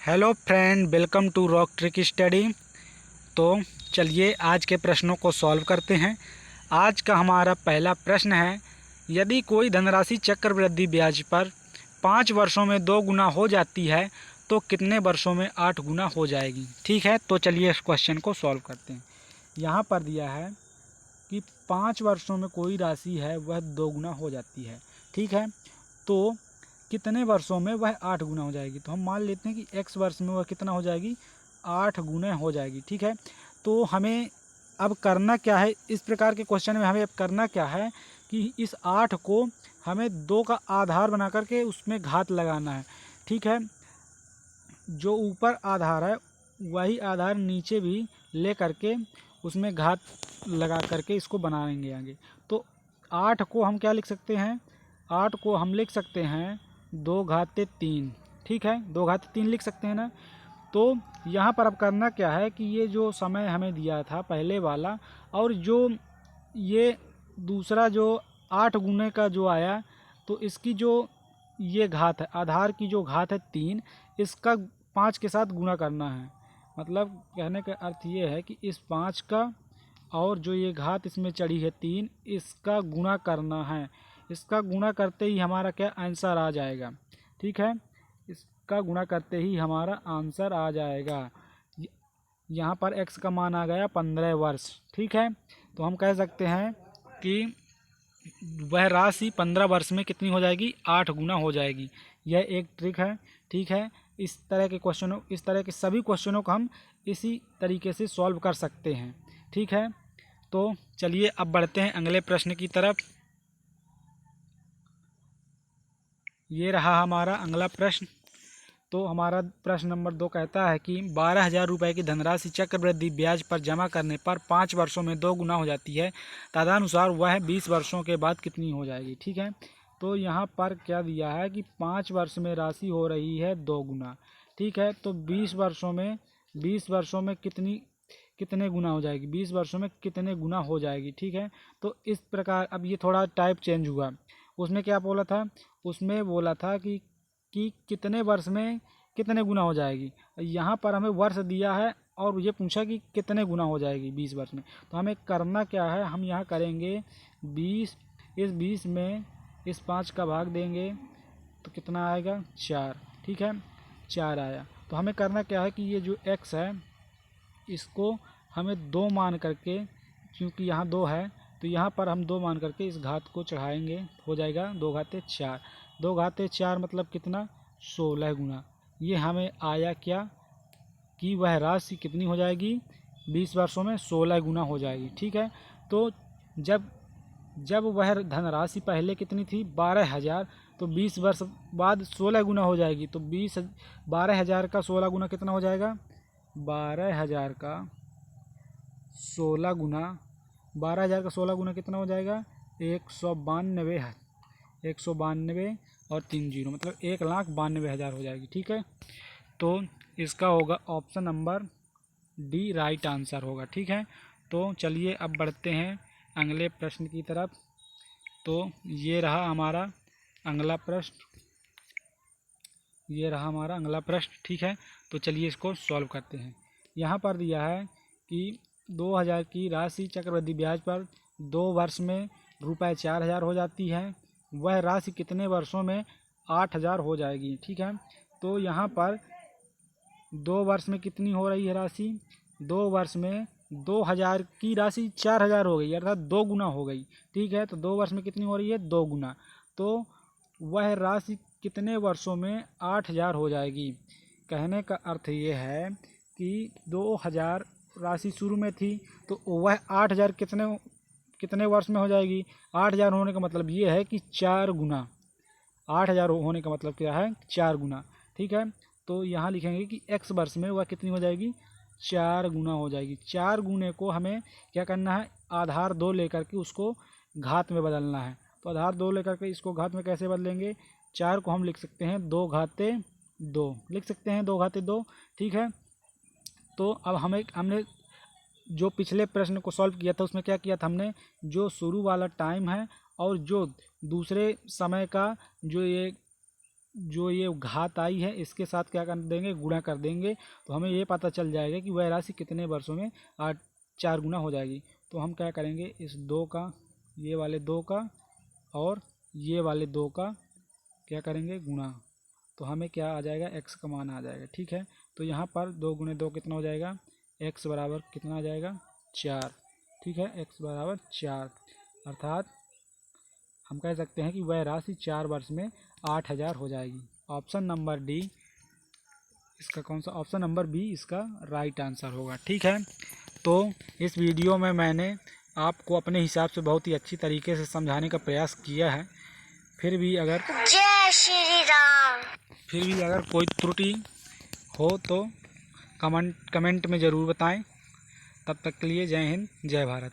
Hello friend, welcome to rock trick study. तो चलिए आज के प्रश्नों को सॉल्व करते हैं। आज का हमारा पहला प्रश्न है, यदि कोई धनराशि चक्रवृद्धि ब्याज पर 5 वर्षों में 2 गुना हो जाती है तो कितने वर्षों में 8 गुना हो जाएगी। ठीक है, तो चलिए इस क्वेश्चन को सॉल्व करते हैं। यहाँ पर दिया है कि 5 वर्षों में कोई राशि है वह 2 गुना हो जाती है। ठीक है, तो कितने वर्षों में वह 8 गुना हो जाएगी। तो हम मान लेते हैं कि x वर्ष में वह कितना हो जाएगी, 8 गुना हो जाएगी। ठीक है, तो हमें अब करना क्या है, इस प्रकार के क्वेश्चन में हमें अब करना क्या है कि इस 8 को हमें 2 का आधार बना करके उसमें घात लगाना है। ठीक है, जो ऊपर आधार है वही आधार नीचे भी ले करके उसमें घात लगा करके इसको बनाएंगे आगे। तो 8 को हम क्या लिख सकते हैं, 8 को हम लिख सकते हैं 2 घाते 3। ठीक है, 2 घाते 3 लिख सकते हैं ना। तो यहाँ पर अब करना क्या है कि ये जो समय हमें दिया था पहले वाला और जो ये दूसरा जो 8 गुने का जो आया, तो इसकी जो ये घात है, आधार की जो घात है 3, इसका 5 के साथ गुणा करना है। मतलब कहने का अर्थ ये है कि इस 5 का और जो ये घात इसमें चढ़ी है 3, इसका गुणा करना है। इसका गुणा करते ही हमारा क्या आंसर आ जाएगा। ठीक है, इसका गुणा करते ही हमारा आंसर आ जाएगा। यहाँ पर x का मान आ गया 15 वर्ष। ठीक है, तो हम कह सकते हैं कि वह राशि 15 वर्ष में कितनी हो जाएगी, 8 गुना हो जाएगी। यह एक ट्रिक है। ठीक है, इस तरह के सभी क्वेश्चनों को हम इसी तरीके से सॉल्व कर सकते हैं। ठीक है, तो चलिए अब बढ़ते हैं अगले प्रश्न की तरफ। ये रहा हमारा अगला प्रश्न। तो हमारा प्रश्न नंबर 2 कहता है कि 12,000 रुपये की धनराशि चक्रवृद्धि ब्याज पर जमा करने पर 5 वर्षों में 2 गुना हो जाती है। तदनुसार वह 20 वर्षों के बाद कितनी हो जाएगी। ठीक है, तो यहाँ पर क्या दिया है कि 5 वर्ष में राशि हो रही है 2 गुना। ठीक है, तो 20 वर्षों में कितने गुना हो जाएगी, 20 वर्षों में कितने गुना हो जाएगी। ठीक है, तो इस प्रकार अब ये थोड़ा टाइप चेंज हुआ। उसमें क्या बोला था, उसमें बोला था कि कितने वर्ष में कितने गुना हो जाएगी। यहाँ पर हमें वर्ष दिया है और ये पूछा कि कितने गुना हो जाएगी 20 वर्ष में। तो हमें करना क्या है, हम यहाँ करेंगे 20, इस 20 में इस 5 का भाग देंगे तो कितना आएगा, 4। ठीक है, 4 आया। तो हमें करना क्या है कि ये जो x है इसको हमें 2 मान करके, क्योंकि यहाँ 2 है तो यहाँ पर हम 2 मान करके इस घात को चढ़ाएंगे, हो जाएगा 2 घाते 4। 2 घाते 4 मतलब कितना, 16 गुना। ये हमें आया क्या कि वह राशि कितनी हो जाएगी, 20 वर्षों में 16 गुना हो जाएगी। ठीक है, तो जब जब वह धनराशि पहले कितनी थी, 12,000, तो 20 वर्ष बाद 16 गुना हो जाएगी। तो 12,000 का 16 गुना कितना हो जाएगा, 12,000 का 16 गुना, 12,000 का 16 गुना कितना हो जाएगा, 192 है। 192 और 3 जीरो मतलब 1,92,000 हो जाएगी। ठीक है, तो इसका होगा option number D right answer होगा। ठीक है, तो चलिए अब बढ़ते हैं अगले प्रश्न की तरफ। तो ये रहा हमारा अगला प्रश्न। ठीक है, तो चलिए इसको सॉल्व करते हैं। यहाँ पर दिया है कि 2,000 की राशि चक्रवृद्धि ब्याज पर 2 वर्ष में रुपये 4,000 हो जाती है। वह राशि कितने वर्षों में 8,000 हो जाएगी। ठीक है, तो यहाँ पर 2 वर्ष में कितनी हो रही है राशि, 2 वर्ष में 2,000 की राशि 4,000 हो गई, अर्थात 2 गुना हो गई। ठीक है, तो 2 वर्ष में कितनी हो रही है, 2 गुना। तो वह राशि कितने वर्षों में 8,000 हो जाएगी। कहने का अर्थ ये है कि 2,000 राशि शुरू में थी तो वह 8,000 कितने वर्ष में हो जाएगी। 8,000 होने का मतलब ये है कि 4 गुना। 8,000 होने का मतलब क्या है, 4 गुना। ठीक है, तो यहाँ लिखेंगे कि x वर्ष में वह कितनी हो जाएगी, 4 गुना हो जाएगी। 4 गुने को हमें क्या करना है, आधार 2 लेकर के उसको घात में बदलना है। तो आधार 2 लेकर के इसको घात में कैसे बदलेंगे, 4 को हम लिख सकते हैं 2 घाते 2, लिख सकते हैं 2 घाते 2। ठीक है, तो अब हमने जो पिछले प्रश्न को सॉल्व किया था उसमें क्या किया था, हमने जो शुरू वाला टाइम है और जो दूसरे समय का जो ये जो ये घात आई है इसके साथ क्या कर देंगे, गुणा कर देंगे, तो हमें ये पता चल जाएगा कि वह राशि कितने वर्षों में 4 गुना हो जाएगी। तो हम क्या करेंगे, इस 2 का, ये वाले 2 का और ये वाले 2 का क्या करेंगे, गुणा, तो हमें क्या आ जाएगा, x का मान आ जाएगा। ठीक है, तो यहाँ पर 2 गुणे 2 कितना हो जाएगा, x बराबर कितना आ जाएगा, 4। ठीक है, x बराबर 4, अर्थात हम कह सकते हैं कि वह राशि 4 वर्ष में 8,000 हो जाएगी। ऑप्शन नंबर डी इसका कौन सा, ऑप्शन नंबर बी इसका राइट आंसर होगा। ठीक है, तो इस वीडियो में मैंने आपको अपने हिसाब से बहुत ही अच्छी तरीके से समझाने का प्रयास किया है। फिर भी अगर जय श्री राम, फिर भी अगर कोई त्रुटि हो तो कमेंट में ज़रूर बताएं। तब तक के लिए जय हिंद, जय भारत।